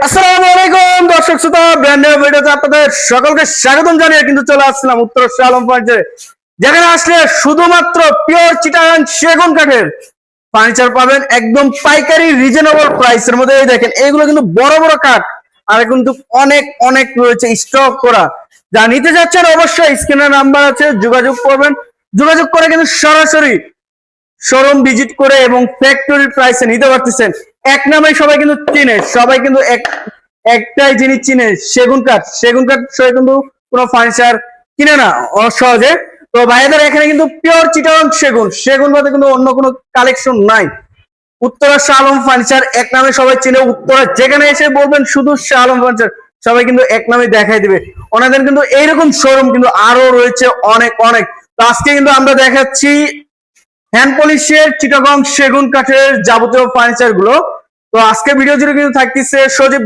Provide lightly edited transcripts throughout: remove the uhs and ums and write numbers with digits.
আসসালামু আলাইকুম দর্শক শ্রোতা, ব্র্যান্ড নিউ ভিডিওতে আপনাদের সকলকে স্বাগতম জানিয়ে কিন্তু চলে আসলাম উত্তর আলম ফার্নিচারে, যেখানে আসলে শুধুমাত্র পিওর চিটাগাং সেগুন কাঠের ফার্নিচার পাবেন একদম পাইকারি রিজনেবল প্রাইসের মধ্যে। এই দেখেন, এগুলো কিন্তু বড় বড় কাঠ, আর কিন্তু অনেক অনেক রয়েছে স্টক করা। যা নিতে যাচ্ছেন অবশ্যই স্ক্রিনে নাম্বার আছে, যোগাযোগ করবেন। যোগাযোগ করে কিন্তু সরাসরি শোরুম ভিজিট করে এবং ফ্যাক্টরি প্রাইসে নিতে পারতেছেন। এক নামে সবাই কিন্তু চিনে, সবাই কিন্তু একটাই জিনিস চিনে, সেগুন কাঠ। সেগুন কাঠ সবাই কিন্তু কোনো ফার্নিচার কিনে না সহজে। তো ভাইদের এখানে কিন্তু পিওর চিটাগাং সেগুন, সেগুন বাদে কিন্তু অন্য কোনো কালেকশন নাই। উত্তরা শাহ আলম ফার্নিচার এক নামে সবাই চিনে। উত্তরা যেখানে এসে বলবেন শুধু শাহ আলম ফার্নিচার, সবাই কিন্তু এক নামে দেখাই দিবে। ওনাদের কিন্তু এইরকম শোরুম কিন্তু আরো রয়েছে অনেক অনেক। তো আজকে কিন্তু আমরা দেখাচ্ছি হ্যান্ড পলিশের চিটাগাং সেগুন কাঠের যাবতীয় ফার্নিচার গুলো। তো আজকে ভিডিও জুড়ে কিন্তু থাকতেছে সজীব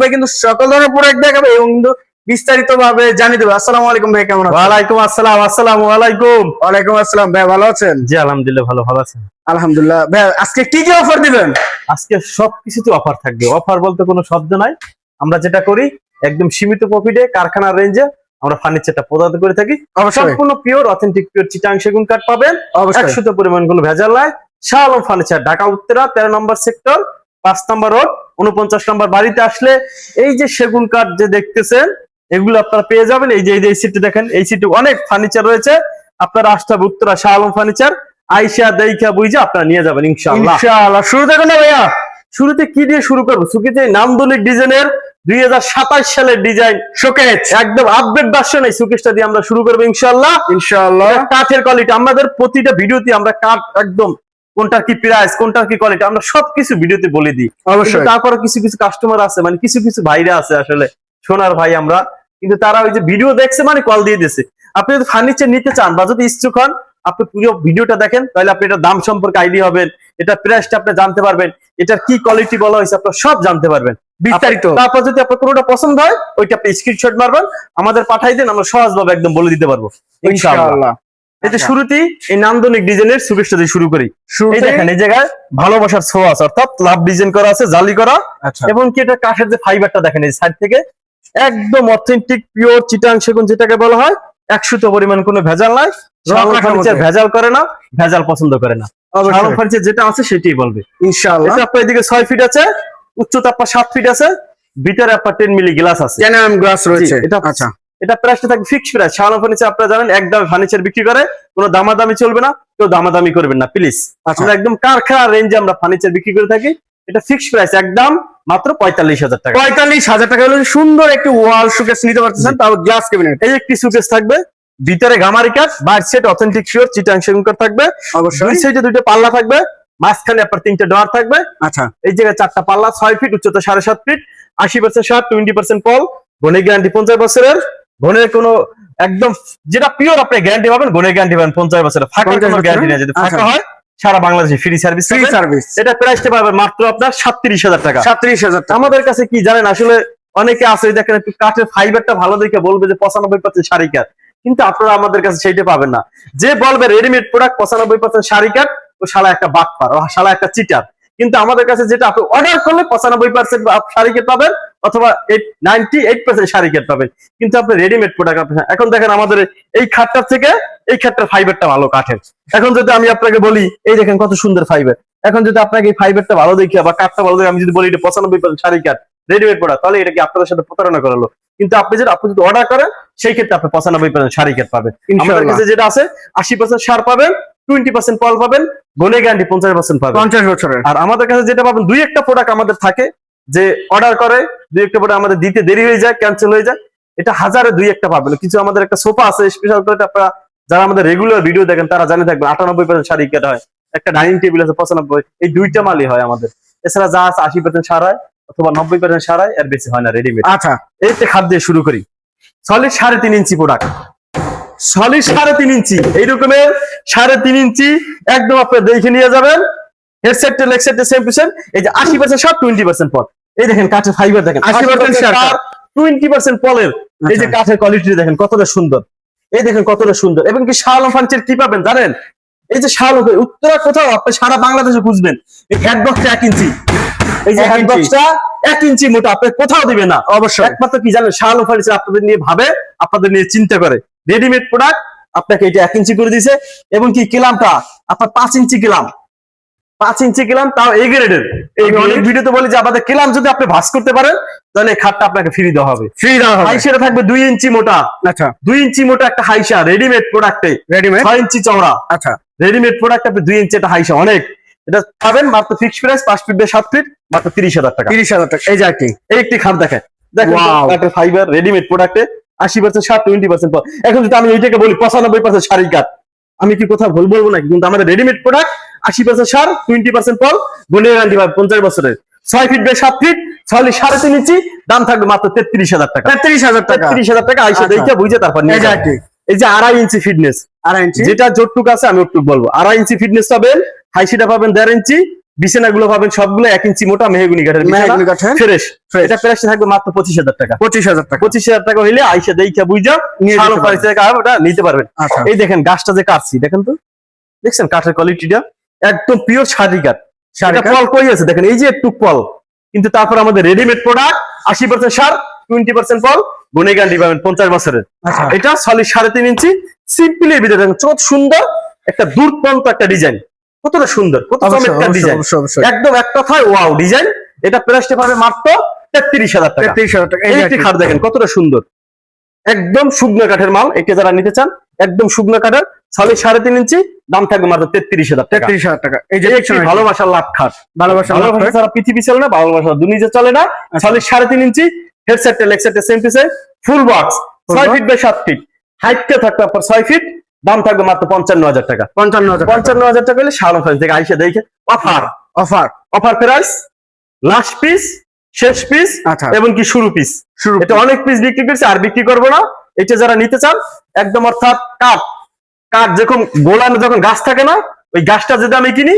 ভাই কিন্তু সকল ধরনের প্রোডাক্ট দেখাবে এবং কিন্তু বিস্তারিত ভাবে জানিয়ে দেবে। আসসালামু আলাইকুম ভাই, কেমন আছেন? ওয়ালাইকুম আসসালাম। আসসালামু আলাইকুম। ওয়ালাইকুম আসসালাম ভাই, ভালো আছেন? জি আলহামদুলিল্লাহ, ভালো আছেন? আলহামদুলিল্লাহ। ভাই আজকে কি কি অফার দিবেন? আজকে সবকিছুতে অফার থাকবে। অফার বলতে কোনো শব্দ নাই। আমরা যেটা করি একদম সীমিত প্রফিটে কারখানার রেঞ্জে আমরা ফার্নিচারটা প্রদান করে থাকি। সম্পূর্ণ পিওর অথেন্টিক পিওর চিটাগাং সেগুন কাঠ পাবেন। 100 পরিমাণ কোনো ভেজাল নাই। শাহ আলম ফার্নিচার, ঢাকা উত্তরা 13 নম্বর সেক্টর, 5 নম্বর রোড, 49 নম্বর। বাড়িতে আসলে এই যে সেগুন কাঠ যে দেখতেছেন এগুলো আপনারা পেয়ে যাবেন। এই যে এই সিটে দেখেন, এই সিটে অনেক ফার্নিচার রয়েছে। আপনারা আসতে হবে উত্তরা শাহ আলম ফার্নিচার, আইসা দেখা বুঝে আপনারা নিয়ে যাবেন ইনশাআল্লাহ। ইনশাআল্লাহ। শুরু দেখুন না ভাইয়া, শুরুতে কি দিয়ে শুরু করবো? সুকিতে নান্দনিক ডিজাইনের 2027 সালের ডিজাইন শোকেস, একদম আপডেট ভার্সন। এই শোকেসটা দিয়ে আমরা শুরু করবো ইনশাআল্লাহ। ইনশাআল্লাহ। কাঠের কোয়ালিটি আমাদের প্রতিটা ভিডিওতে আমরা কাঠ একদম কোনটার কি প্রাইস, কোনটার কি কোয়ালিটি আমরা সবকিছু ভিডিওতে বলে দিই। অবশ্যই। তারপরে কিছু কিছু কাস্টমার আছে, মানে কিছু কিছু ভাইরা আছে আসলে সোনার ভাই আমরা, কিন্তু তারা ওই যে ভিডিও দেখছে মানে কল দিয়ে দিয়েছে। আপনি যদি ফার্নিচার নিতে চান বা যদি ইচ্ছুক হন, আপনি পুরো ভিডিওটা দেখেন, তাহলে আপনি এটার দাম সম্পর্কে আইডিয়া হবেন, এটার প্রাইসটা আপনি জানতে পারবেন, এটার কি কোয়ালিটি বলা হয়েছে আপনার সব জানতে পারবেন বিস্তারিত। তারপর যদি আপনার কোনোটা পছন্দ হয় ওইটা আপনি স্ক্রিনশট মারবেন, আমাদের পাঠাই দেন, আমরা সহজভাবে একদম বলে দিতে পারবো ইনশাআল্লাহ। এতে শুরুতেই এই নান্দনিক ডিজাইনের সুকেশটা দিয়ে শুরু করি। এই দেখেন, এই জায়গায় ভালোবাসার ছোঁয়া আছে, অর্থাৎ লাভ ডিজাইন করা আছে, জালি করা। এবং কি এটা কাঠের যে ফাইবারটা দেখেন এই সাইড থেকে একদম অথেন্টিক পিওর চিটাগাং সেগুন, যেটাকে বলা হয় 100 পরিমাণ কোনো ভেজাল নাই। ফার্নিচার ভেজাল করে না, ভেজাল পছন্দ করে না। ফার্নিচার যেটা আছে সেটাই বলবে ইনশাআল্লাহ। এটা আপনার এদিকে 6 ফিট আছে, উচ্চতা আপনার 7 ফিট আছে, ভিতরে আপনার 10 মিলি গ্লাস আছে, 10 mm গ্লাস রয়েছে। এটা আচ্ছা, এটা প্রাইসটা থাকবে fixed price. Shah Alam furniture আপনারা জানেন একদম ফার্নিচার বিক্রি করে, কোনো দামাদামি চলবে না, কেউ দামাদামি করবেন না প্লিজ। আমরা একদম কারখানা রেঞ্জে আমরা ফার্নিচার বিক্রি করে থাকি। এটা ফিক্সড প্রাইস একদম মাত্র 45,000 টাকা। 45,000 টাকা হলে সুন্দর একটি ওয়াল শোকেস নিতে পারতেছেন, তাও গ্লাস ক্যাবিনেট। এই একটি শোকেস থাকবে, ভিতরে গামারি কাঠ, বাইরে সেট অথেন্টিক পিওর চিটাগাং সেগুন কাঠ থাকবে। অবশ্যই। দুই সাইডে দুইটা পাল্লা থাকবে, মাঝখানে আপনার 3টে ডোর থাকবে। আচ্ছা। এই জায়গায় 4টা পাল্লা, 6 ফিট, উচ্চতা 7.5 ফিট, 80% শার্ট, 20% পল, ঘনের গ্যারান্টি 50 বছরের। ঘনের কোনো একদম যেটা পিওর আপনি গ্যারান্টি পাবেন, ঘনের গ্যারান্টি পাবেন 50 বছরের। ফাঁকা কোনো গ্যারান্টি নেই, যদি ফাঁকা হয় সারা বাংলাদেশে ফ্রি সার্ভিস। Free service. এটা প্রাইসটা পাবেন মাত্র আপনার 37,000 টাকা। 37,000 টাকা। আমাদের কাছে কি জানেন, আসলে অনেকে আছে দেখেন একটু কাঠের ফাইবারটা ভালো দেখে বলবে যে 95% শাড়ি কাঠ, কিন্তু আপনারা আমাদের কাছে সেইটা পাবেন না। যে বলবে রেডিমেড প্রোডাক্ট 95% শাড়ি কাঠ, ও শালা একটা বাটপার, ও শালা একটা চিটার। কিন্তু আমাদের কাছে যেটা আপনি অর্ডার করলে 95% শাড়ি কাঠ পাবেন, অথবা 98% শাড়ি কাঠ পাবেন, কিন্তু আপনি রেডিমেড প্রোডাক্ট এখন দেখেন আমাদের এই খাটটার থেকে এই খাটটার ফাইবারটা ভালো কাঠের। এখন যদি আমি আপনাকে বলি, এই দেখেন কত সুন্দর ফাইবার, এখন যদি আপনাকে এই ফাইবারটা ভালো দেখি বা কাঠটা ভালো দেখে আমি যদি বলি এটা 95% শাড়ি কাঠ রেডিমেড প্রোডাক্ট, তাহলে এটা কি আপনাদের সাথে প্রতারণা করালো? কিন্তু আপনি যদি অর্ডার করেন সেই ক্ষেত্রে আপনি 95% শাড়ি কাঠ পাবেন। আমাদের কাছে যেটা আছে 80% সার পাবেন, 20% পল পাবেন, ঘনে গ্যারান্টি 50% পাবেন 50 বছরের। আর আমাদের কাছে যেটা পাবেন, দুই একটা প্রোডাক্ট আমাদের থাকে যে অর্ডার করে দুই একটা প্রোডাক্ট আমাদের দিতে দেরি হয়ে যায়, ক্যান্সেল হয়ে যায়, এটা হাজারে দুই একটা পাবেন। কিছু আমাদের একটা সোফা আছে স্পেশাল করে, আপনারা যারা আমাদের রেগুলার ভিডিও দেখেন তারা জানে থাকবেন 98% শাড়ি কাঠ হয়। একটা ডাইনিং টেবিল আছে 95, এই দুইটা মালই হয় আমাদের। এছাড়া যা আছে 80% সার হয়, অথবা 90% সার হয়, এর বেশি হয় না রেডিমেড। আচ্ছা, এইতে খাদ দিয়ে শুরু করি। Solid 3.5 inch product, solid 3.5 inch, এই রকমের 3.5 ইঞ্চি একদম আপনি দেখে নিয়ে যাবেন। Headset tail leg set same to same. এই যে 80% সার, 20% পল। এই দেখেন কাঠের ফাইবার দেখেন, 80% সার, 20% পলের। এই যে কাঠের কোয়ালিটি দেখেন কতটা সুন্দর, এই দেখেন কতটা সুন্দর। এবং কি শাহ আলম ফার্নিচার কি পাবেন জানেন? এই যে শাহ আলম উত্তরা কোথাও আপনি সারা বাংলাদেশে খুঁজবেন, এই হ্যাডবক্সটা 1 ইঞ্চি, এই যে 1 হ্যান্ড ইঞ্চি। বক্সটা 1 ইঞ্চি মোটা, আপনি কোথাও দিবেন না। অবশ্যই। একমাত্র কি জানেন, শাহ আলম ফার্নিচার আপনাদের নিয়ে ভাবে, আপনাদের নিয়ে চিন্তা করে। রেডিমেড প্রোডাক্ট আপনাকে এটা 1 ইঞ্চি করে দিয়েছে, এবং কি কিলামটা আপনার 5 ইঞ্চি কিলাম, 5 ইঞ্চি কিলাম, তাও এ গ্রেডের। আমি অনেক ভিডিওতে বলি যে আমাদের কিলাম যদি আপনি ভাঁজ করতে পারেন তাহলে এই খাটটা আপনাকে ফ্রি দেওয়া হবে। ফ্রি দেওয়া হবে। হাইসারে থাকবে 2 ইঞ্চি মোটা, আচ্ছা 2 ইঞ্চি মোটা একটা হাইসা রেডিমেড প্রোডাক্টে, রেডিমেড। 6 ইঞ্চি চওড়া আচ্ছা রেডিমেড প্রোডাক্ট, আপনি 2 ইঞ্চি একটা হাইসা অনেক। এটা পাবেন মাত্র fix price 5 feet by 7 feet, মাত্র 30,000 টাকা। 30,000 টাকা। এই যে একটি এই একটি খাট দেখেন, দেখেন Wow. কাঠের ফাইবার রেডিমেড প্রোডাক্টে 80% শার্ট, 20% পল। এখন যদি আমি এইটাকে বলি 95% শাড়ি কাঠ, আমি কি কোথাও ভুল বলবো নাকি? কিন্তু আমাদের রেডিমেড প্রোডাক্ট 80% শার, 20% পল, গুণের গ্যারান্টি পাবে 50 বছরের। 6 ফিট বাই 7 ফিট, 6.5 ইঞ্চি, দাম থাকবে মাত্র 33,000 টাকা। 33,000 টাকা। 33,000 টাকা আইসা আচ্ছা। দেখে বুঝে তারপর নিয়ে এই যে যাবেন। একটি এই যে 2.5 ইঞ্চি ফিটনেস, 2.5 ইঞ্চি। যেটা যতটুক আছে আমি ওটুক বলবো। 2.5 ইঞ্চি ফিটনেস পাবেন, হাইসিটা পাবেন 1.5 ইঞ্চি, বিছানাগুলো পাবেন সবগুলো 1 ইঞ্চি মোটা মেহগুনি কাঠের মেহগনি কাঠের। ফ্রেশ। Fresh। এটা প্রাইস থাকবে মাত্র 25,000 টাকা। 25,000 টাকা। 25,000 টাকা হইলে আইসা দেখে বুঝা নিয়ে যেতে শাহ আলম পারবেন। ফার্নিচার থেকে ওটা নিতে পারবেন। আচ্ছা এই দেখেন গাছটা যে কাটছি, দেখেন তো, দেখছেন কাঠের কোয়ালিটিটা একদম পিওর শাড়ি কাঠ। শাড়ি এটা কাঠ। পল কই আছে দেখেন, এই যে একটু পল, কিন্তু তারপর আমাদের রেডিমেড প্রোডাক্ট 80% সার, 20% পল, গুণে গ্যারান্টি পাবেন 50 বছরের। আচ্ছা এটা সলিড 3.5 ইঞ্চি, সিম্পলি ভিতরে দেখেন কত সুন্দর একটা দুর্দান্ত একটা ডিজাইন, কতটা সুন্দর, কত অবশ্যই চমৎকার অবশ্যই ডিজাইন, অবশ্যই অবশ্যই। একদম এক কথায় ওয়াও ডিজাইন। এটা প্রাইসটা পাবে মাত্র 33,000 টাকা। 33,000 টাকা। এই এই যে একটি একটি খাট দেখেন কতটা সুন্দর, একদম শুকনো কাঠের মাল। এটা যারা নিতে চান একদম শুকনো কাঠের, সলিড 3.5 ইঞ্চি, দাম থাকবে মাত্র 33,000 টাকা। 33,000 টাকা। এই যে এই একটি একটি ভালোবাসার লাভ খাট। ভালোবাসা ভালোবাসা ছাড়া পৃথিবী চলে না, ভালোবাসা দুনিয়া চলে না। সলিড 3.5 ইঞ্চি, হেডসেটটা লেগসেটটা same to same, full box, 6 feet by 7 feet, হাইটটা থাকবে আপনার 6 ফিট, দাম থাকবে মাত্র 55,000 টাকা। 55,000 55,000 টাকা হলে শাহ আলম ফার্নিচার থেকে আইসা দেখে offer, offer. Offer price, last piece, শেষ পিস, আচ্ছা এবং কি শুরু পিস। শুরু। এটা অনেক পিস বিক্রি করছে, আর বিক্রি করবো না। এটা যারা নিতে চান একদম, অর্থাৎ কাঠ, কাঠ যখন গোলানো যখন গাছ থাকে না, ওই গাছটা যে দামে কিনি,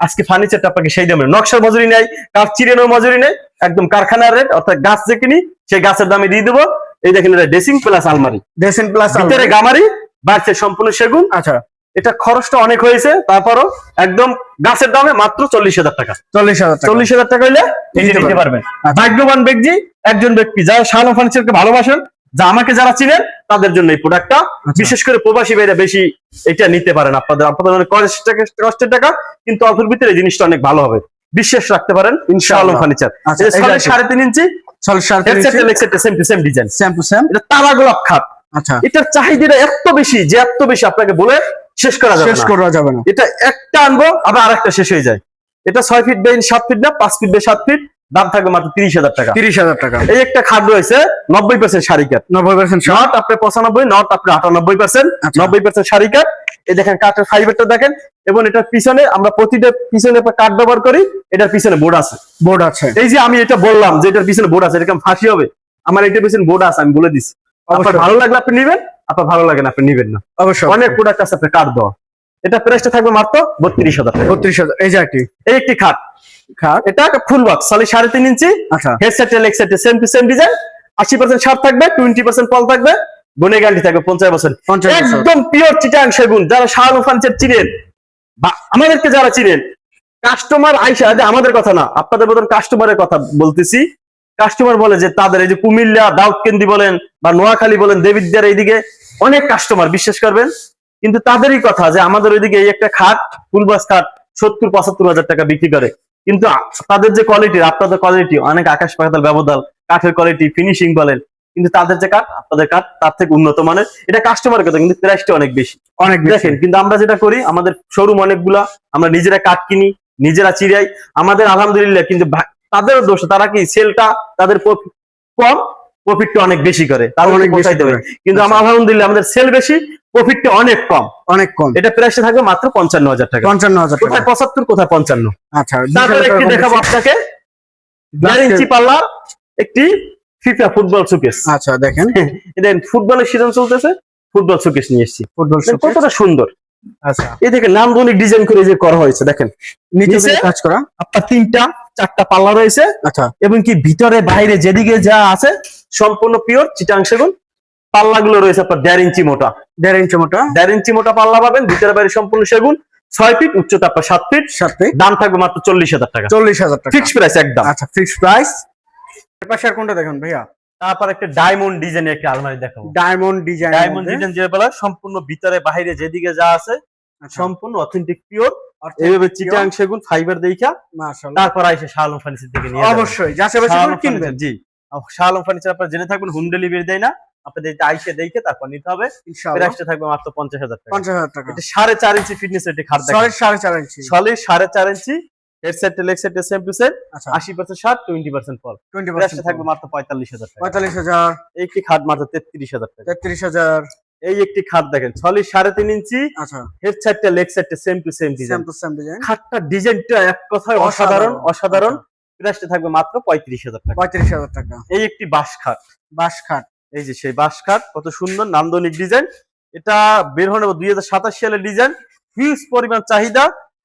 আজকে ফার্নিচারটা আপনাকে সেই দামে, নকশার মজুরি নেই, কাঠ চিরানোর মজুরি নেই, একদম কারখানার রেট, অর্থাৎ গাছ যে কিনি সেই গাছের দামে দিয়ে দেবো। এই দেখেন এটা ড্রেসিং প্লাস আলমারি, ডেসেন প্লাস ভিতরে গামারি, বাইরে সম্পূর্ণ সেগুন। আচ্ছা এটা খরচটা অনেক হয়েছে, তারপরও একদম গাছের দামে মাত্র 40,000 টাকা। 40,000 টাকা। 40,000 টাকা হইলে নিতে নিতে পারবেন। আচ্ছা। ভাগ্যবান ব্যক্তি একজন ব্যক্তি যারা শাহ আলম ফার্নিচারকে ভালোবাসেন, যা আমাকে যারা চিনেন, তাদের জন্য এই প্রোডাক্টটা, বিশেষ করে প্রবাসী ভাইরা বেশি এটা নিতে পারেন। আপনাদের অনেক কষ্টের টাকা, কিন্তু অল্পের ভিতরে এই জিনিসটা অনেক ভালো হবে, বিশ্বাস রাখতে পারেন শাহ আলম ফার্নিচার। আচ্ছা, এই যে 3.5 inch, solid 3.5 inch, headset same to same design, same to same. এটা তারা গোলাপ খাট। আচ্ছা এটার চাহিদাটা এত বেশি যে এত বেশি আপনাকে বলে শেষ করা যাবে শেষ না। করা যাবে না। এটা একটা আনবো আবার আরেকটা শেষ হয়ে যায়। এটা 6 ফিট বাই 7 ফিট না, 5 ফিট বাই 7 ফিট, দাম থাকবে মাত্র 30,000 টাকা। 30,000 টাকা। এই একটা খাট রয়েছে 90% শাড়ি কাঠ, 90% শর্ট। নট আপনি 95, নট আপনি 98%, আচ্ছা। 90% শাড়ি কাঠ। এই দেখেন কাঠের ফাইবারটা দেখেন, এবং এটার পিছনে আমরা প্রতিটা পিছনে কাঠ ব্যবহার করি, এটার পিছনে বোর্ড আছে। বোর্ড আছে। এই যে আমি এটা বললাম যে এটার পিছনে বোর্ড আছে, এটা কেমন ফাঁসি হবে? আমার এটার পিছনে বোর্ড আছে, আমি বলে দিচ্ছি। আপনার অবশ্যই। ভালো লাগলে আপনি নিবেন, আপনার ভালো লাগে না আপনি নিবেন না। অবশ্যই অনেক প্রোডাক্ট আছে আপনার কাঠ দেওয়া। এটা প্রাইসটা থাকবে মাত্র 32,000 টাকা। 32,000। এই যে একটি এই একটি খাট, খাট। এটা ফুল বক্স, সলিড 3.5 ইঞ্চি, আচ্ছা headset লেগসেট same to same design, 80% সার থাকবে, 20% পল থাকবে, গুণে গ্যারান্টি থাকবে 50 বছর। 50 বছর। একদম পিওর চিটাং সেগুন। যারা শাহ আলম ফার্নিচার চিনেন বা আমাদেরকে যারা চিনেন, কাস্টমার আইসা, আমাদের কথা না, আপনাদের মতন কাস্টমারের কথা বলতেছি। কাস্টমার বলে যে তাদের এই যে কুমিল্লা, দাউদকেন্দি বলেন বা নোয়াখালী বলেন, দেবিদ্যার এইদিকে অনেক কাস্টমার, বিশ্বাস করবেন, কিন্তু তাদেরই কথা যে আমাদের ওইদিকে এই একটা খাট, ফুলবাস খাট 70-75 হাজার টাকা বিক্রি করে, কিন্তু তাদের যে কোয়ালিটি, আপনাদের কোয়ালিটি অনেক আকাশ পাতাল ব্যবধান, কাঠের কোয়ালিটি, ফিনিশিং বলেন, কিন্তু তাদের যে কাঠ, আপনাদের কাঠ তার থেকে উন্নত মানের। এটা কাস্টমারের কথা, কিন্তু প্রাইসটা অনেক বেশি। অনেক বেশি। দেখেন, কিন্তু আমরা যেটা করি, আমাদের শোরুম অনেকগুলা, আমরা নিজেরা কাঠ কিনি, নিজেরা চিরাই, আমাদের আলহামদুলিল্লাহ। কিন্তু তাদেরও দোষ, তারা কি সেলটা তাদের কম, প্রফিটটা অনেক বেশি করে, তার অনেক অনেক বেশি বেশি দেবে। করে। কিন্তু আমার আলহামদুলিল্লাহ আমাদের সেল বেশি, প্রফিটটা অনেক কম। অনেক কম। এটা প্রাইসটা থাকবে মাত্র 55,000 টাকা। 55,000 টাকা। কোথায় 75, কোথায় 55। আচ্ছা তারপরে একটি দেখাবো আপনাকে, 4 ইঞ্চি পাল্লার একটি ফিফা ফুটবল শোকেস। আচ্ছা দেখেন, এটা ফুটবলের সিজন চলতেছে, ফুটবল শোকেস নিয়ে এসেছি। ফুটবল কতটা সুন্দর। আচ্ছা এই দেখেন নান্দনিক ডিজাইন করে যে করা হয়েছে, দেখেন নিচে নিচে কাজ করা। আপনার 3-4টা পাল্লা রয়েছে, আচ্ছা এবং কি ভিতরে বাইরে যেদিকে যা আছে সম্পূর্ণ পিওর চিটাং সেগুন। পাল্লাগুলো রয়েছে আপনার 1.5 ইঞ্চি মোটা, 1.5 ইঞ্চি মোটা। 1.5 ইঞ্চি মোটা পাল্লা পাবেন, ভিতরে বাইরে সম্পূর্ণ সেগুন। 6 ফিট উচ্চতা আপনার 7 ফিট, 7 ফিট, দাম থাকবে মাত্র 40,000 টাকা, 40,000 টাকা ফিক্সড প্রাইস একদম। আচ্ছা, ফিক্সড প্রাইস। এর পাশে আর কোনটা দেখুন ভাইয়া? তারপর একটা ডায়মন্ড ডিজাইনের একটা আলমারি দেখাবো। ডায়মন্ড ডিজাইন, ডায়মন্ড ডিজাইন যে বলা, সম্পূর্ণ ভিতরে বাইরে যেদিকে যা আছে সম্পূর্ণ অথেন্টিক পিওর, এইভাবে চিটাং সেগুন ফাইবার দেইখা মাশাআল্লাহ। তারপর আইসে শাহ আলম ফার্নিচার থেকে নিয়ে যাবেন। অবশ্যই যাচাই বাছাই করে কিনবেন। জি, শাহ আলম ফার্নিচার আপনারা জেনে থাকবেন হোম ডেলিভারি দেয় না, আপনাদের আইসে দেখে তারপর নিতে হবে। ইনশাআল্লাহ প্রাইসটা থাকবে মাত্র 50,000 টাকা। 50,000 টাকা। এটা 4.5 ইঞ্চি ফিটনেস এর খাট দেখেন, solid 4.5 inch, solid 4.5 inch, headset leg set same to same, আচ্ছা 80% শার্ট 20% ফল। 20% প্রাইসটা থাকবে মাত্র 45,000 টাকা। 45,000, এই একটি খাট মাত্র 33,000 টাকা। 33,000, এই একটি খাট দেখেন সলিড 3.5 ইঞ্চি, আচ্ছা হেডসেটটা লেগ সেটটা same to same same design. To same design, খাটটার ডিজাইনটা এক কথায় অসাধারণ অসাধারণ। প্রাইসটা থাকবে মাত্র 35,000 টাকা। 35,000 টাকা। এই একটি বাঁশ খাট, বাঁশ খাট, এই যে সেই বাঁশ খাট, কত সুন্দর নান্দনিক ডিজাইন। এটা বের হয়ে 2027 সালের ডিজাইন, হিউজ পরিমাণ চাহিদা,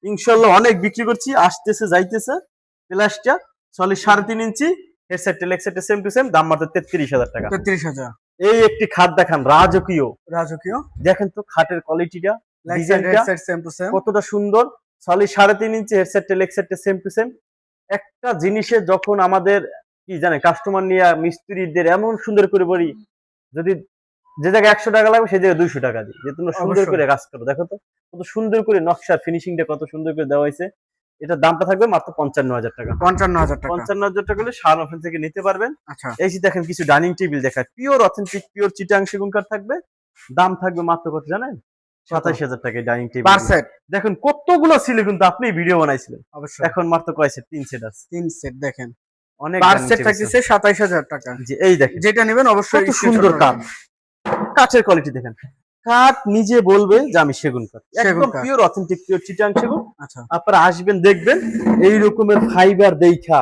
ইনশাআল্লাহ অনেক বিক্রি করছি, আসতেছে যাইতেছে। প্লাসটা solid 3.5 inch, headset leg set same to same, দাম মাত্র 33,000 টাকা। 33,000, এই একটি খাট দেখান রাজকীয়, রাজকীয়, দেখেন তো খাটের কোয়ালিটিটা, ডিজাইনটা হেডসেট সেম টু সেম, কতটা সুন্দর। Solid 3.5 inch, headset leg set same to same. একটা জিনিসে যখন আমাদের কি জানে কাস্টমার নিয়ে মিস্ত্রিদের এমন সুন্দর করে বলি, যদি যে জায়গায় 100 টাকা লাগবে সেই জায়গায় 200 টাকা দিই, যে তোমরা সুন্দর অবশ্যই। করে কাজ করো। দেখো তো কত সুন্দর করে নকশা ফিনিশিংটা কত সুন্দর করে দেওয়া হয়েছে। এটার দামটা থাকবে মাত্র 55,000 টাকা। 55,000 টাকা। 55,000 টাকা হলে শাহ আলম থেকে নিতে পারবেন। আচ্ছা এই যে দেখেন কিছু ডাইনিং টেবিল দেখায়, পিওর অথেন্টিক পিওর চিটাং সেগুন কাঠ থাকবে, দাম থাকবে মাত্র কত জানেন? 27,000 টাকা ডাইনিং টেবিল। পার সেট, দেখুন কতগুলো ছিল, কিন্তু আপনি ভিডিও বানাইছিলেন, অবশ্যই এখন মাত্র কয় সেট? 3 সেট আছে। 3 সেট দেখেন, অনেক পার dining সেট table থাকতেছে 27,000 টাকা। আছে। জি এই দেখেন যেটা নেবেন অবশ্যই কত সুন্দর কাঠ, কাঠের কোয়ালিটি দেখেন, কাঠ নিজে বলবে যে আমি সেগুন কাঠ, একদম কাঠ। পিওর অথেন্টিক পিওর চিটাং সেগুন। আচ্ছা আপনারা আসবেন দেখবেন এই রকমের ফাইবার দেখা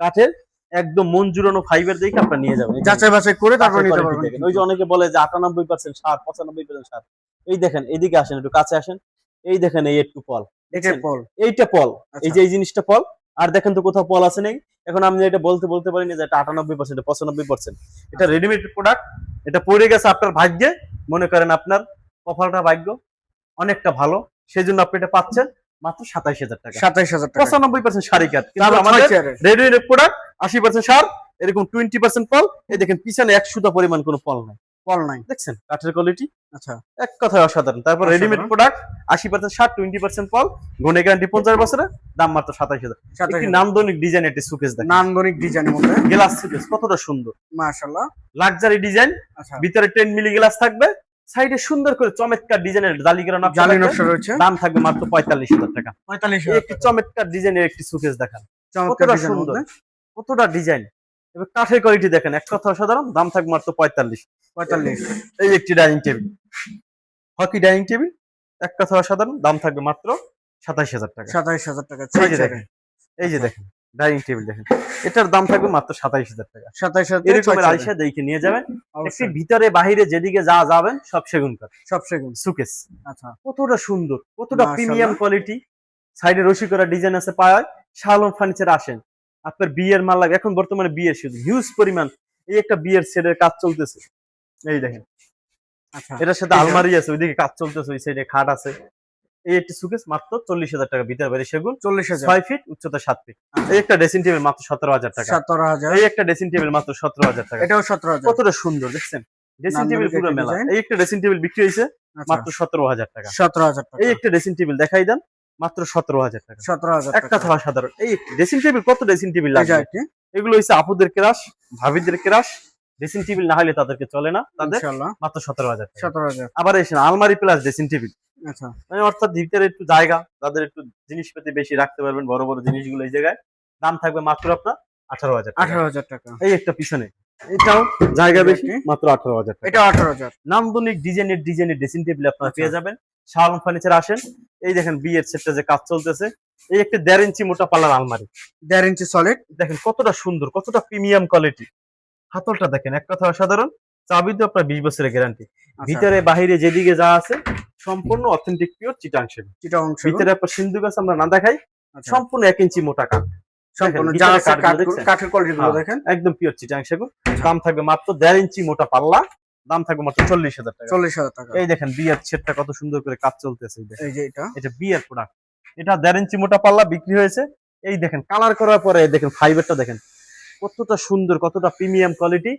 কাঠের, একদম মন জুড়ানো ফাইবার দেখে আপনারা নিয়ে যাবেন। এই যে যাচাই বাছাই করে তারপর কাঠের নিতে quality পারবেন। দেখেন। ওই যে অনেকে বলে যে 98% সার, 95% সার। এই দেখেন এদিকে আসেন, একটু কাছে আসেন, এই দেখেন এই একটু পল, এটা পল, এইটা পল, এই আচ্ছা। যে এই জিনিসটা পল। আর দেখেন তো কোথাও পল আছে নাকি? এখন আমি এটা বলতে পারিনি যে এটা 98%, 95%। এটা রেডিমেড প্রোডাক্ট, এটা পড়ে গেছে আপনার ভাগ্যে, মনে করেন আপনার কপালটা ভাগ্য অনেকটা ভালো, সেই জন্য আপনি এটা পাচ্ছেন মাত্র 27,000 টাকা। 27,000 টাকা। 95% সারি কাঠ, কিন্তু তারপর আমাদের 6 চেয়ারের। রেডিমেড প্রোডাক্ট 80% সার, এরকম 20% পল। এই দেখেন পিছনে 1 সুতা পরিমাণ কোনো পল নাই, পল নাই, দেখছেন কাঠের কোয়ালিটি আচ্ছা এক কথায় অসাধারণ। তারপর অসাধারণ। রেডিমেড প্রোডাক্ট 80% সার, 20% পল, গুণে গ্যারান্টি 50 বছরের, দাম মাত্র 27,000। একটি 27,000 নান্দনিক ডিজাইন, একটি সুকেস দেখেন, নান্দনিক ডিজাইনের মধ্যে, গ্লাস সুকেস কতটা সুন্দর, মাশাআল্লাহ। লাক্সারি ডিজাইন, আচ্ছা ভিতরে 10 মিলি গ্লাস থাকবে, সাইডে সুন্দর করে চমৎকার ডিজাইনের জালিগ্রা নকশা জালি থাকবে। নকশা রয়েছে, দাম থাকবে মাত্র 45,000 টাকা। এই 45,000 একটি চমৎকার ডিজাইনের একটি সুকেস দেখান, চমৎকার কতটা ডিজাইনের সুন্দর, মধ্যে, কতটা ডিজাইন, এবং কাঠের কোয়ালিটি দেখেন এক কথা অসাধারণ, দাম থাকবে মাত্র 45। 45, এই একটি dining table, hockey dining table, এক কথা অসাধারণ, দাম থাকবে মাত্র 27,000 টাকা। 27,000 টাকা। এই যে দেখেন, এই যে দেখেন ডাইনিং টেবিল দেখেন, এটার দাম থাকবে মাত্র 27,000 টাকা। 27,000 এরকমের আইসা দেখে নিয়ে যাবেন। একটি অবশ্যই ভিতরে বাহিরে যেদিকে যা যাবেন সব সেগুন কাঠ, সব সেগুন, সুকেস আচ্ছা কতটা সুন্দর, কতটা মাশাআল্লাহ। প্রিমিয়াম কোয়ালিটি, সাইডে রশি করা ডিজাইন আছে পায়। শাহ আলম ফার্নিচার আসেন, আপনার বিয়ের মাল লাগে, এখন বর্তমানে বিয়ের শুধু হিউজ পরিমাণ, এই একটা বিয়ের সেটের কাজ চলতেছে, এই দেখেন আচ্ছা এটার সাথে আলমারি আছে, ওইদিকে কাজ চলতেছে, ওই সাইডে খাট আছে। এই একটি সুকেস মাত্র 40,000 টাকা, ভিতরে বাইরে সেগুন, 40,000, 6 ফিট উচ্চতা 7 ফিট। এই একটা ড্রেসিং টেবিল মাত্র 17,000 টাকা। 17,000, এই একটা ড্রেসিং টেবিল মাত্র 17,000 টাকা। এটাও 17,000, কতটা সুন্দর দেখছেন, ড্রেসিং টেবিল নান্দনিক পুরো একটা মেলা। ডিজাইন। এই একটা ড্রেসিং টেবিল বিক্রি হয়েছে আচ্ছা মাত্র 17,000 টাকা। 17,000 টাকা, এই একটা ড্রেসিং টেবিল দেখাই দেন, মাত্র 17,000 টাকা। 17,000 একটা টাকা। কথা সাধারণ, এই ড্রেসিং টেবিল কত ড্রেসিং টেবিল এই যে লাগবে? একটি, এগুলো হচ্ছে আপুদের ক্রাশ, ভাবিদের ক্রাশ, ড্রেসিং টেবিল না হলে তাদেরকে চলে না, তাদের ইনশাআল্লাহ মাত্র 17,000 টাকা। 17,000, আবার এসে আলমারি প্লাস ড্রেসিং টেবিল, আচ্ছা মানে অর্থাৎ ভিতরে একটু জায়গা, যাদের একটু জিনিসপাতি বেশি রাখতে পারবেন, বড় বড় জিনিসগুলো এই জায়গায়, দাম থাকবে মাত্র আপনার 18,000 টাকা। 18,000 টাকা। এই একটা পিছনে, এটাও জায়গা বেশি, একটি। মাত্র 18,000 টাকা। এটা 18,000, নান্দনিক ডিজাইনের ড্রেসিং টেবিল আপনারা আচ্ছা। পেয়ে যাবেন শাহ আলম ফার্নিচার আসেন। এই দেখেন বিয়ের সেটটা যে কাজ চলতেছে, এই একটা 1.5 ইঞ্চি মোটা পাল্লার আলমারি 1.5 ইঞ্চি সলিড, দেখেন কতটা সুন্দর, কতটা প্রিমিয়াম কোয়ালিটি, হাতলটা দেখেন এক কথা অসাধারণ, চাবি তো আপনার 20 বছরের গ্যারান্টি, ভিতরে বাহিরে যেদিকে যা আছে সম্পূর্ণ অথেন্টিক পিওর চিটাং সেগুন। চিটাং সেগুন, ভিতরে আপনার সিন্ধুক আছে, আমরা না দেখাই, আচ্ছা। সম্পূর্ণ 1 ইঞ্চি মোটা কাঠ, সম্পূর্ণ দেখেন, যা ভিতরে আছে কাঠগুলো দেখছেন? কাঠের কোয়ালিটি গুলো হ্যাঁ, দেখেন, একদম পিওর চিটাং সেগুন। দাম থাকবে মাত্র 1.5 ইঞ্চি মোটা পাল্লা, দাম থাকবে মাত্র 40,000 টাকা। 40,000 টাকা। এই দেখেন বিয়ের সেটটা কত সুন্দর করে কাজ চলতেছে। এই দেখেন এই যে এটা এটা বিয়ের প্রোডাক্ট, এটা 1.5 ইঞ্চি মোটা পাল্লা বিক্রি হয়েছে। এই দেখেন কালার করার পরে দেখেন ফাইবারটা দেখেন কতটা সুন্দর, কতটা প্রিমিয়াম কোয়ালিটি।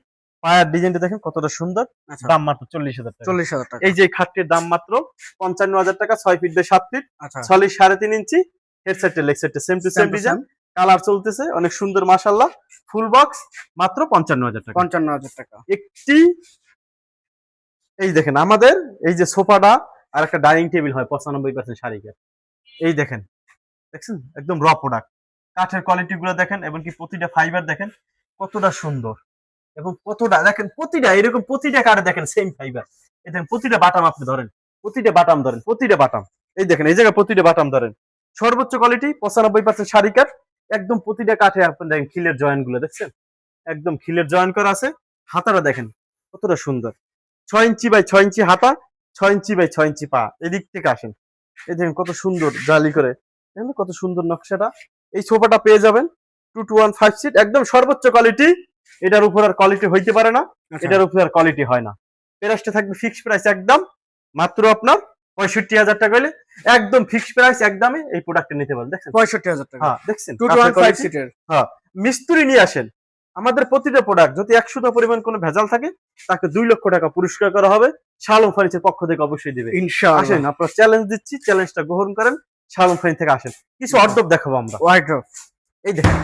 পায়ার ডিজাইনটা দেখেন কতটা সুন্দর। আচ্ছা দাম মাত্র 40,000 টাকা। 40,000 টাকা। এই যে খাটটির দাম মাত্র 55,000 টাকা। 6 ফিট বাই 7 ফিট, আচ্ছা solid 3.5 inch, headset leg set same to same design, colour চলতেছে অনেক সুন্দর মাশাআল্লাহ। ফুল বক্স মাত্র 55,000 টাকা। 55,000 টাকা। একটি এই দেখেন আমাদের এই যে সোফাটা আর একটা ডাইনিং টেবিল হয় 95% শাড়ি কাঠ। এই দেখেন দেখছেন একদম র প্রোডাক্ট। কাঠের কোয়ালিটি গুলো দেখেন এবং কি প্রতিটা ফাইবার দেখেন কতটা সুন্দর এবং কতটা দেখেন প্রতিটা এরকম প্রতিটা কাঠে দেখেন সেম ফাইবার। এই দেখেন প্রতিটা বাটাম আপনি ধরেন, প্রতিটা বাটাম ধরেন, প্রতিটা বাটাম এই দেখেন এই জায়গায় প্রতিটা বাটাম ধরেন। সর্বোচ্চ কোয়ালিটি 95% শাড়ি কাঠ। একদম প্রতিটা কাঠে আপনি দেখেন খিলের জয়েন্ট গুলো দেখছেন একদম খিলের জয়েন্ট করা আছে। হাতাটা দেখেন কতটা সুন্দর, 6 ইঞ্চি বাই 6 ইঞ্চি হাতা, 6 ইঞ্চি বাই 6 ইঞ্চি পা। এদিক থেকে আসেন এই দেখেন কত সুন্দর জালি করে, দেখেন কত সুন্দর নকশাটা। এই সোফাটা পেয়ে যাবেন 2 to 1 5 সিট, একদম সর্বোচ্চ কোয়ালিটি। এটার উপর আর কোয়ালিটি হইতে পারে না, আচ্ছা এটার উপর আর কোয়ালিটি হয় না। প্রাইসটা থাকবে ফিক্সড প্রাইস একদম মাত্র আপনার 65,000 টাকা হলে একদম ফিক্সড প্রাইস একদমে এই প্রোডাক্টটা নিতে পারেন। দেখছেন 65,000 টাকা। হ্যাঁ দেখছেন 2 to 1 5 সিটের। হ্যাঁ মিস্ত্রি নিয়ে আসেন। আমাদের প্রতিটা প্রোডাক্ট যদি 100 পরিমাণ কোনো ভেজাল থাকে তাকে 2 লক্ষ টাকা পুরস্কার করা হবে। শালম ফার্নিচার পক্ষ থেকে অবশ্যই দিবে। ইনশাআল্লাহ। আসেন আপনার চ্যালেঞ্জ দিচ্ছি, চ্যালেঞ্জটা গ্রহণ করেন। শালম ফার্নিচার থেকে আসেন, কিছু অর্ডব দেখাবো আমরা। ওয়াইড্রপ এই দেখেন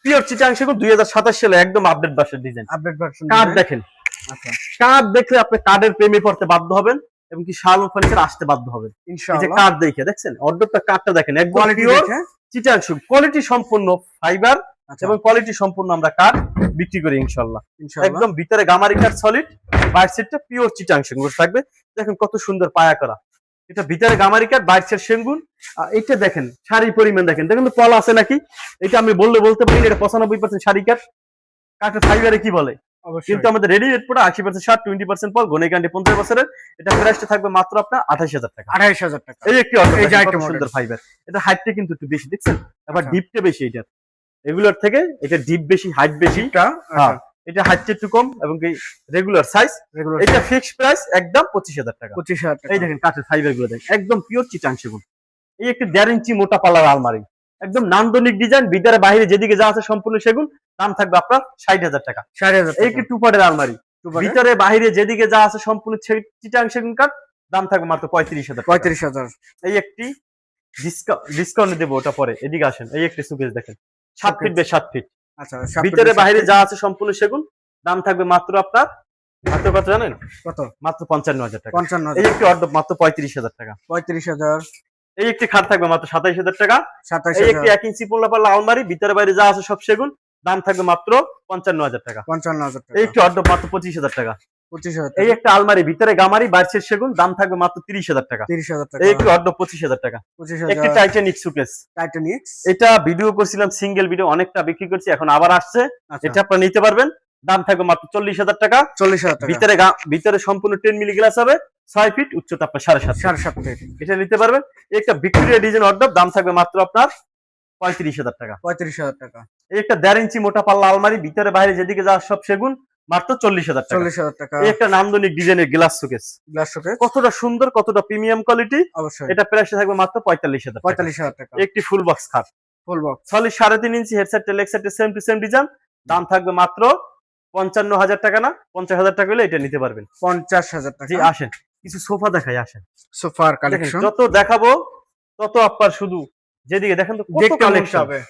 পিওর চিটাং সেগুন 2027 সালে একদম আপডেট বাসের ডিজাইন। Update version. কার্ড দেখেন, আচ্ছা কার্ড দেখলে আপনি কার্ডের প্রেমে পড়তে বাধ্য হবেন এবং কি শালম ফার্নিচার আসতে বাধ্য হবেন। এই যে ইনশাআল্লাহ। কার্ড দেখে দেখছেন অর্ডবটা কার্ডটা দেখেন একদম কোয়ালিটি পিওর দেখে চিটাং সেগুন কোয়ালিটি সম্পূর্ণ ফাইবার আচ্ছা এবং কোয়ালিটি সম্পূর্ণ আমরা কাঠ বিক্রি করি ইনশাআল্লাহ। ইনশাআল্লাহ। একদম ভিতরে গামারি কাঠ সলিড, বাইর সেটটা পিওর চিটাং সেগুন থাকবে। দেখেন কত সুন্দর পায়া করা, এটা ভিতরে গামারি কাঠ বাইর সেট সেগুন। এটা দেখেন শাড়ি পরিমাণ দেখেন, দেখেন তো পল আছে নাকি। এটা আমি বললে বলতে পারি এটা 95% শাড়ি কাঠ। কাঠের ফাইবারে কি বলে, অবশ্যই কিন্তু আমাদের রেডিমেড পুরো 80% শার্ট, 20% পল, গনে গান্ডি 15 বছরের। এটা প্রাইসটা থাকবে মাত্র আপনার 28,000 টাকা। 28,000 টাকা। এই একটি অর্ডার, এই যে কত আইটেম সুন্দর ফাইবার। এটা হাইটটা কিন্তু একটু বেশি দেখছেন, আবার আচ্ছা। ডিপটা বেশি এটার এগুলোর থেকে। এটা ডিপ বেশি, হাইট বেশি। এটা হ্যাঁ এটা হাইটটা একটু কম এবং কি রেগুলার সাইজ। রেগুলার এটা ফিক্সড প্রাইস একদম 25,000 টাকা। 25,000 টাকা। এই দেখেন কাঠের ফাইবার গুলো দেখেন একদম পিওর চিটাং সেগুন। এই একটি 1.5 ইঞ্চি মোটা পাল্লার আলমারি, একদম নান্দনিক ডিজাইন, ভিতরে বাইরে যেদিকে যা আছে সম্পূর্ণ সেগুন। দাম থাকবে আপনার 60,000 টাকা। 60,000 এই টাকা। একটি 2 পার্টের আলমারি, ভিতরে বাইরে যেদিকে যা আছে সম্পূর্ণ চিটাং সেগুন কাঠ। দাম থাকবে মাত্র 35,000 টাকা। 35,000। এই একটি ডিসকাউন্ট দেবো ওটা পরে। এদিকে আসেন এই একটি সুকেস দেখেন 7 ফিট বাই 7 ফিট, আচ্ছা ভিতরে বাইরে যা আছে সম্পূর্ণ সেগুন। দাম থাকবে মাত্র আপনার কত জানেন, কত? মাত্র 55,000 টাকা। 55,000। এই একটি অর্ডার মাত্র 35,000 টাকা। 35,000। এই একটি খাট থাকবে মাত্র 27,000 টাকা। এই একটি 27,000। 1 ইঞ্চি পোলা পাল্লা আলমারি, ভিতরে বাইরে যা আছে সব সেগুন। দাম থাকবে মাত্র 55,000 টাকা। 55,000 টাকা। এই একটি অর্ডার মাত্র 25,000 টাকা। 25,000 এই টাকা। একটা আলমারি, ভিতরে গামারি বাইরের সেগুন। দাম থাকবে মাত্র 30,000 টাকা। 30,000 টাকা। এই একটি অর্ডার 25,000 টাকা। একটি 25,000। টাইটানিক সুকেস, টাইটানিক্স। এটা ভিডিও করছিলাম সিঙ্গেল ভিডিও, অনেকটা বিক্রি করছি, এখন আবার আসছে। আচ্ছা এটা আপনারা নিতে পারবেন। দাম থাকবে মাত্র 40,000 টাকা। 40,000 টাকা। ভিতরে সম্পূর্ণ 10 মিলি গ্লাস হবে, 6 ফিট উচ্চতা আপনার 7.5। 7.5 ফিট। এটা নিতে পারবেন। এই একটা ভিক্টোরিয়া ডিজাইন অর্ডার, দাম থাকবে মাত্র আপনার 35,000 টাকা। 35,000 টাকা। এই একটা 1.5 ইঞ্চি মোটা পাল্লা আলমারি, ভিতরে বাইরে যেদিকে যা সব সেগুন। মাত্র 40,000 টাকা। 40,000 টাকা। এই একটা নান্দনিক ডিজাইনের গ্লাস শোকেস, গ্লাস শোকেস। কতটা সুন্দর, কতটা প্রিমিয়াম কোয়ালিটি। অবশ্যই। এটা প্রাইস থাকবে মাত্র 45,000 টাকা। 45,000 টাকা। একটি ফুল বক্স খাট, full box. Solid 3.5 inch, headset leg set same to same design. দাম থাকবে মাত্র 55,000 টাকা, না 50,000 টাকা হলে এটা নিতে পারবেন। 50,000 টাকা। জি আসেন কিছু সোফা দেখাই, আসেন। সোফার দেখেন, কালেকশন যত দেখাবো তত আপনার শুধু যেদিকে দেখেন তো কত দেখতে মন কালেকশন, চাবে।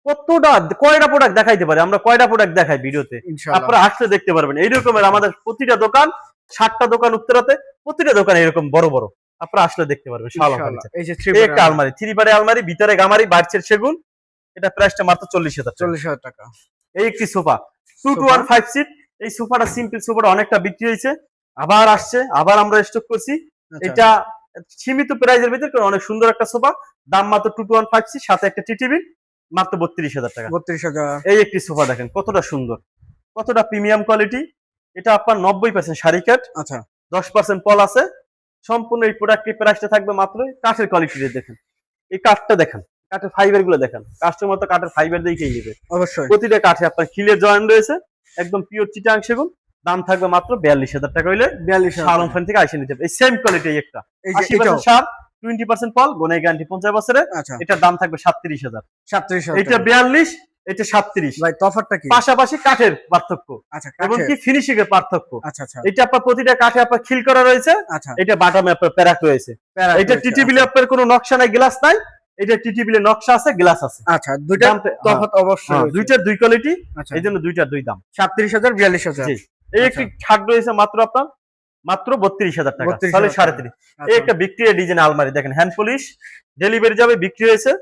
কতটা কয়টা প্রোডাক্ট দেখাইতে পারে। আমরা কয়টা প্রোডাক্ট দেখাই ভিডিওতে, ইনশাআল্লাহ। আপনারা আসলে দেখতে পারবেন। এই রকমের আমাদের প্রতিটা দোকান, 60টা দোকান উত্তরাতে, প্রতিটা দোকান এরকম বড় বড়, আপনারা আসলে দেখতে পারবেন। শালম ফার্নিচার। এই যে এই একটা আলমারি, 3 পারে আলমারি, ভিতরে গামারি বাইরের সেগুন। এটা প্রাইসটা মাত্র 40,000 টাকা। 40,000 টাকা। এই একটি সোফা 2 to 1 5 সিট। এই সোফাটা সিম্পল সোফাটা অনেকটা বিক্রি হয়েছে, আবার আসছে, আবার আমরা স্টক করছি। এটা সীমিত প্রাইজের ভিতরে অনেক সুন্দর একটা সোফা, দাম মাত্র 2 to 1 5 সিট, সাথে একটা টি টেবিল, মাত্র 32,000 টাকা। 32,000। এই একটি সোফা দেখেন কতটা সুন্দর, কতটা প্রিমিয়াম কোয়ালিটি। এটা আপনার 90% শাড়ি কাঠ, আচ্ছা 10% পল আছে। সম্পূর্ণ এই প্রোডাক্টের প্রাইসটা থাকবে মাত্র। কাঠের কোয়ালিটি দেখেন, এই কাঠটা দেখেন, কাঠের ফাইবার গুলো দেখেন। কাস্টমার তো কাঠের ফাইবার দেখেই নেবে। অবশ্যই। প্রতিটা কাঠে আপনার খিলের জয়েন্ট রয়েছে, একদম পিওর চিটাং সেগুন। দাম থাকবে মাত্র 42,000 টাকা হইলে 42,000 শালম ফার্নিচার থেকে আইসে নিতে হবে। এই সেম কোয়ালিটি একটা এই যে 80% এটাও সার 20% ফল গোনাই গ্যারান্টি 50 বছরের। আচ্ছা এটার দাম থাকবে 37,000। 37,000 এটা 42, এটা 37। ভাই তফাৎটা কি? পাশাপাশি কাঠের পার্থক্য আচ্ছা এবং কাঠের। কি ফিনিশিং এর পার্থক্য। আচ্ছা আচ্ছা এটা আপনার প্রতিটা কাঠে আপনার খিল করা রয়েছে, আচ্ছা এটা বাটামে আপনার প্যারাক রয়েছে। প্যারা এটা রয়েছে, টিটিবিলে আপনার কোনো নকশা নাই, গ্লাস নাই। এটা টিটিবিলে নকশা আছে, গ্লাস আছে। আচ্ছা দুইটা দাম- তফাৎ অবশ্যই হ্যাঁ, রয়েছে। দুইটার দুই কোয়ালিটি, আচ্ছা এই জন্য দুইটার দুই দাম। 37,000 42,000 জি। এই একটি খাট রয়েছে মাত্র আপনার মাত্র 32,000 টাকা, 32,000 তাহলে টাকা। 3.5। এই একটা ভিক্টোরিয়া ডিজাইন আলমারি দেখেন, হ্যান্ড পলিশ, ডেলিভারি যাবে, বিক্রি হয়েছে।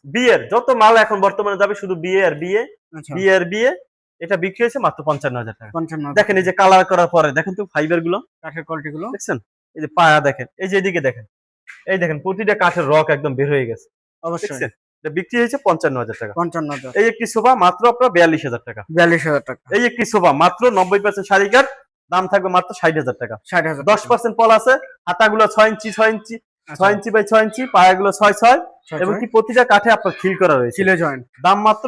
বিয়ের যত মাল এখন বর্তমানে যাবে শুধু বিয়ে আর বিয়ে, আচ্ছা বিয়ে আর বিয়ে। এটা বিক্রি হয়েছে মাত্র 55,000 টাকা। 55,000 দেখেন এই যে কালার করার পরে দেখেন তো ফাইবার গুলো কাঠের কোয়ালিটি গুলো দেখছেন, এই যে পায়া দেখেন, এই যে এদিকে দেখেন, এই দেখেন প্রতিটা কাঠের রক একদম বের হয়ে গেছে, অবশ্যই দেখছেন। এটা বিক্রি হয়েছে 55,000 টাকা। 55,000 এই একটি সোফা মাত্র আপনার 42,000 টাকা। 42,000 টাকা এই একটি সোফা মাত্র 90% শাড়ি কাঠ, দাম থাকবে মাত্র 60,000 টাকা। 60,000 10% পল আছে, হাতাগুলো 6 ইঞ্চি 6 ইঞ্চি আচ্ছা, 6 ইঞ্চি বাই 6 ইঞ্চি, পায়াগুলো 6 এবং কি প্রতিটা কাঠে আপনার খিল করা রয়েছে। কিলো জয়েন্ট দাম মাত্র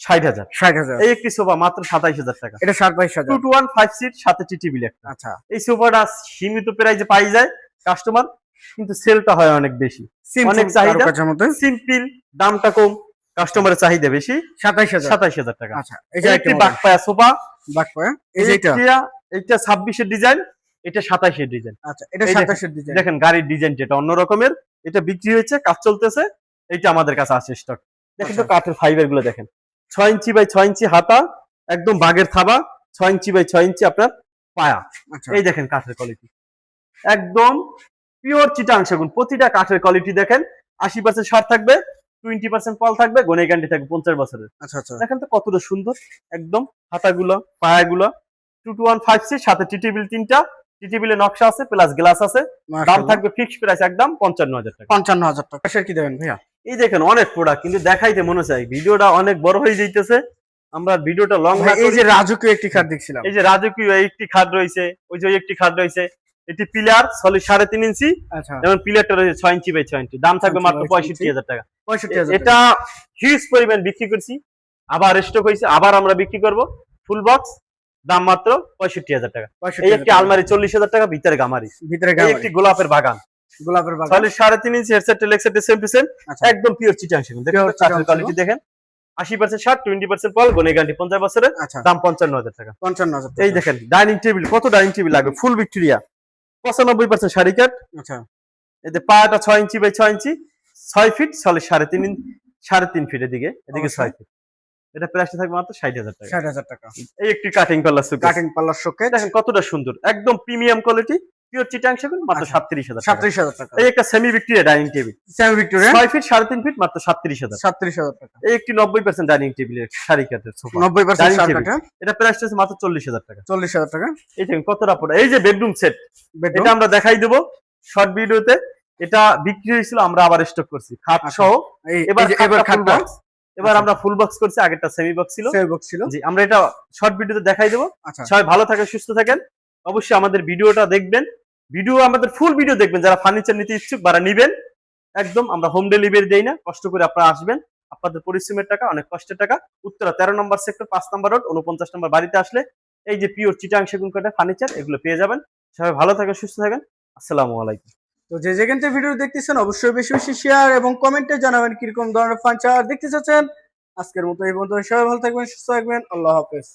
60,000। 60,000 এই একটি সোফা মাত্র 27,000 টাকা। এটা 27,000 2 to 1 5 সিট সাথে টি টেবিল একটা। আচ্ছা এই সোফাটা সীমিত প্রাইসে পাই যায় কাস্টমার, কিন্তু সেলটা হয় অনেক বেশি। অনেক চাহিদা, কারুকাজের মধ্যে সিম্পল, দামটা কম, কাস্টমারের চাহিদা বেশি। 27,000 27,000 টাকা। আচ্ছা এই যে এই একটি বাকপায়া সোফা, বাকপায়া এই যে এটা এইটা 26 এর ডিজাইন, এটা 27 এর ডিজাইন। আচ্ছা এটা এই 27 এর ডিজাইন দেখেন গাড়ির ডিজাইন যেটা অন্য রকমের, এটা বিক্রি হয়েছে, কাজ চলতেছে, এটা আমাদের কাছে আছে স্টক। দেখেন তো আচ্ছা। কাঠের ফাইবার গুলো দেখেন, 6 ইঞ্চি বাই 6 ইঞ্চি হাতা, একদম বাগের থাবা, 6 ইঞ্চি বাই 6 ইঞ্চি আপনার পায়া। আচ্ছা এই দেখেন কাঠের কোয়ালিটি একদম পিওর চিটাং সেগুন। প্রতিটা কাঠের কোয়ালিটি দেখেন, 80% সার থাকবে, 20% পল থাকবে, গোনে গ্যারান্টি থাকবে 50 বছরের। আচ্ছা আচ্ছা দেখেন তো কতটা সুন্দর একদম হাতাগুলো, পায়াগুলো। 2 to 1 5 সিট সাথে টি টেবিল 3টা, টি টেবিলে নকশা আছে প্লাস গ্লাস আছে। দাম মাশাআল্লাহ থাকবে ফিক্সড প্রাইস একদম 55,000 টাকা। 55,000 টাকা পাশের কি দেবেন ভাইয়া এই দেখেন অনেক প্রোডাক্ট, কিন্তু দেখাইতে মনে চাই, ভিডিওটা অনেক বড় হয়ে যাইতেছে, আমরা ভিডিওটা লং ভাই এই যে রাজুকে একটি কার্ড দেখছিলাম এই যে রাজকীয় একটি খাট রয়েছে, ওই যে একটি খাট রয়েছে, এটি পিলার সলিড 3.5 ইঞ্চি, আচ্ছা যেমন পিলারটা রয়েছে 6 ইঞ্চি বাই 6 ইঞ্চি, দাম থাকবে 6 মাত্র ইঞ্চি বাই 6 65,000 টাকা। 65,000 এটা হিউজ পরিমাণ বিক্রি করছি, আবার স্টক হয়েছে, আবার আমরা বিক্রি করব ফুল বক্স, দাম মাত্র 65,000 টাকা। এই একটি আলমারি 40,000 টাকা, ভিতরে গামারি। ভিতরে এই একটি গোলাপের বাগান, গোলাপের বাগান সলিড 3.5 ইঞ্চি, হেডসেট টেলেক্সেট সেম টু সেম, আচ্ছা একদম পিওর চিটাং সেগুন। দেখেন Pure কাঠের চিটাং কোয়ালিটি দেখেন, 80% শার্ট, 20% পল, গোনে গ্যারান্টি 50 বছরের, আচ্ছা দাম 55,000 টাকা। 55,000 এই দেখেন ডাইনিং টেবিল, কত ডাইনিং টেবিল লাগবে, ফুল ভিক্টোরিয়া, 95% শাড়ি কাঠ। আচ্ছা এতে পায়াটা 6 inch by 6 inch, 6 feet solid 3.5 feet, এদিকে এদিকে অবশ্যই। 6 ফিট। এটা প্রাইসটা থাকবে মাত্র 60,000 টাকা। 60,000 টাকা এই একটি কাটিং পাল্লা সুকেস, কাটিং পার্লার শোকেস দেখেন কতটা সুন্দর, একদম প্রিমিয়াম কোয়ালিটি, পিওর চিটাং সেগুন, মাত্র আচ্ছা। 37,000 টাকা। 37,000 টাকা এই একটা semi Victoria dining table, semi Victoria 6 feet 3.5 feet, মাত্র 37,000। 37,000 টাকা এই একটি 90% ডাইনিং টেবিলের শাড়ি কাঠের সোফা, 90% Dining শাল table। কাটা এটা প্রাইসটা আছে মাত্র 40,000 টাকা। 40,000 টাকা এই দেখেন কতটা পড়া। এই যে বেডরুম সেট, বেডরুম এটা আমরা দেখাই দেবো শর্ট ভিডিওতে। এটা বিক্রি হয়েছিল, আমরা আবার স্টক করছি খাট আচ্ছা। সহ। এবার এবার খাটটা ফুল বক্স, এবার আচ্ছা। আমরা ফুল বক্স করছি, আগেরটা সেমি বক্স ছিল। সেল বক্স ছিল জি, আমরা এটা শর্ট ভিডিওতে দেখাই দেবো। আচ্ছা সবাই ভালো থাকেন, সুস্থ থাকেন, অবশ্যই আমাদের ভিডিওটা দেখবেন, ভিডিও আমাদের ফুল ভিডিও দেখবেন, যারা ফার্নিচার নিতে ইচ্ছুক তারা নিবেন। একদম আমরা হোম ডেলিভারি দেই না, কষ্ট করে আপনারা আসবেন, আপনাদের পরিশ্রমের টাকা, অনেক কষ্টের টাকা। উত্তরা 13 নম্বর সেক্টর 5 নম্বর রোড 49 নম্বর বাড়িতে আসলে এই যে পিওর চিটাং সেগুন কাঠের ফার্নিচার এগুলো পেয়ে যাবেন। সবাই ভালো থাকেন, সুস্থ থাকেন, আসসালামু আলাইকুম। তো যে যেখান থেকে ভিডিও দেখতেছেন অবশ্যই বেশি বেশি শেয়ার এবং কমেন্টে জানাবেন কিরকম ধরনের ফার্নিচার দেখতে চাচ্ছেন। আজকের মতো এই পর্যন্ত, সবাই ভালো থাকবেন, সুস্থ থাকবেন, আল্লাহ হাফেজ।